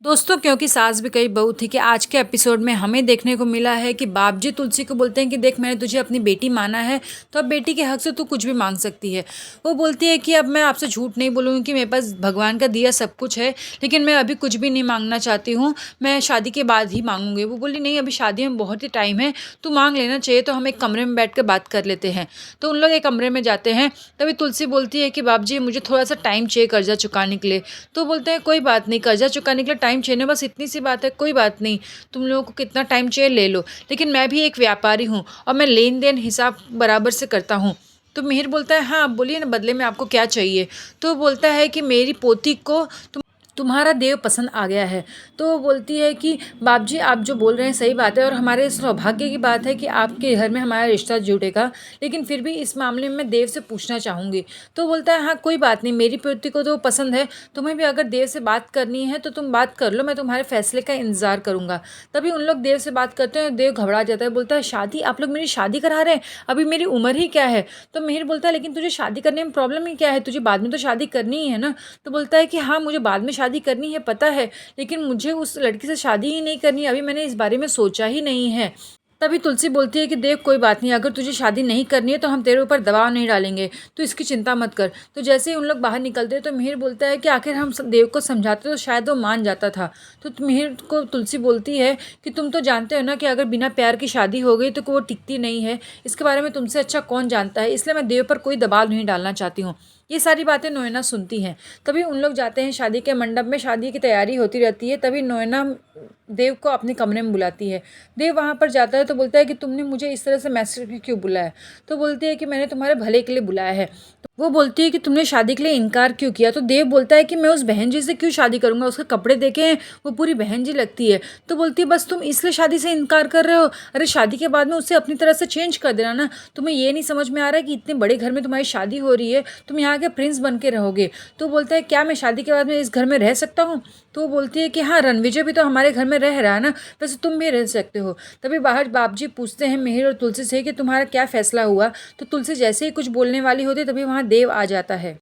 दोस्तों, क्योंकि सास भी कई बहू थी कि आज के एपिसोड में हमें देखने को मिला है कि बाप जी तुलसी को बोलते हैं कि देख, मैंने तुझे अपनी बेटी माना है, तो अब बेटी के हक से तू कुछ भी मांग सकती है। वो बोलती है कि अब मैं आपसे झूठ नहीं बोलूँगी कि मेरे पास भगवान का दिया सब कुछ है, लेकिन मैं अभी कुछ भी नहीं मांगना चाहती हूँ, मैं शादी के बाद ही मांगूंगी। वो बोली नहीं, अभी शादी में बहुत ही टाइम है, तू मांग लेना चाहिए, तो हम एक कमरे में बैठ कर बात कर लेते हैं। तो उन लोग एक कमरे में जाते हैं। तभी तुलसी बोलती है कि बाप जी मुझे थोड़ा सा टाइम चाहिए कर्जा चुकाने के लिए। तो बोलते हैं कोई बात नहीं, कर्जा चुकाने के लिए टाइम चाहिए ना, बस इतनी सी बात है, कोई बात नहीं, तुम लोगों को कितना टाइम चाहिए ले लो, लेकिन मैं भी एक व्यापारी हूँ और मैं लेन देन हिसाब बराबर से करता हूँ। तो मिहिर बोलता है हाँ, आप बोलिए ना, बदले में आपको क्या चाहिए। तो बोलता है कि मेरी पोती को तुम्हारा देव पसंद आ गया है। तो वो बोलती है कि बाप जी आप जो बोल रहे हैं सही बात है, और हमारे सौभाग्य की बात है कि आपके घर में हमारा रिश्ता जुटेगा, लेकिन फिर भी इस मामले में मैं देव से पूछना चाहूँगी। तो बोलता है हाँ कोई बात नहीं, मेरी प्रवृत्ति को तो पसंद है, तुम्हें भी अगर देव से बात करनी है तो तुम बात कर लो, मैं तुम्हारे फैसले का इंतजार करूँगा। तभी उन लोग देव से बात करते हैं। देव घबरा जाता है, बोलता है शादी, आप लोग मेरी शादी करा रहे हैं, अभी मेरी उम्र ही क्या है। तो मिहिर बोलता है लेकिन तुझे शादी करने में प्रॉब्लम ही क्या है, तुझे बाद में तो शादी करनी ही है ना। तो बोलता है कि हाँ मुझे बाद में शादी करनी है पता है, लेकिन मुझे उस लड़की से शादी ही नहीं करनी, अभी मैंने इस बारे में सोचा ही नहीं है। तभी तुलसी बोलती है कि देव कोई बात नहीं, अगर तुझे शादी नहीं करनी है तो हम तेरे ऊपर दबाव नहीं डालेंगे, तो इसकी चिंता मत कर। तो जैसे ही उन लोग बाहर निकलते हैं तो मिहिर बोलता है कि आखिर हम देव को समझाते तो शायद वो मान जाता था। तो मिहिर को तुलसी बोलती है कि तुम तो जानते हो ना कि अगर बिना प्यार की शादी हो गई तो वो टिकती नहीं है, इसके बारे में तुमसे अच्छा कौन जानता है, इसलिए मैं देव पर कोई दबाव नहीं डालना चाहती हूँ। ये सारी बातें नोएना सुनती हैं। तभी उन लोग जाते हैं शादी के मंडप में, शादी की तैयारी होती रहती है। तभी नोएना देव को अपने कमरे में बुलाती है। देव वहाँ पर जाता है तो बोलता है कि तुमने मुझे इस तरह से मैसेज में क्यों बुलाया। तो बोलती है कि मैंने तुम्हारे भले के लिए बुलाया है। तो वो बोलती है कि तुमने शादी के लिए इनकार क्यों किया। तो देव बोलता है कि मैं उस बहन जी से क्यों शादी करूंगा, उसके कपड़े देखे हैं, वो पूरी बहन जी लगती है। तो बोलती है बस तुम इसलिए शादी से इनकार कर रहे हो, अरे शादी के बाद में उसे अपनी तरह से चेंज कर देना ना। तुम्हें ये नहीं समझ में आ रहा है कि इतने बड़े घर में तुम्हारी शादी हो रही है, तुम यहाँ के प्रिंस बन के रहोगे। तो बोलता है क्या मैं शादी के बाद में इस घर में रह सकता हूँ। तो वो बोलती है कि हाँ, रणविजय भी तो हमारे घर में रह रहा है ना, वैसे तुम भी रह सकते हो। तभी बाहर बाप जी पूछते हैं मिहिर और तुलसी से कि तुम्हारा क्या फैसला हुआ। तो तुलसी जैसे ही कुछ बोलने वाली होती है तभी वहाँ देव आ जाता है।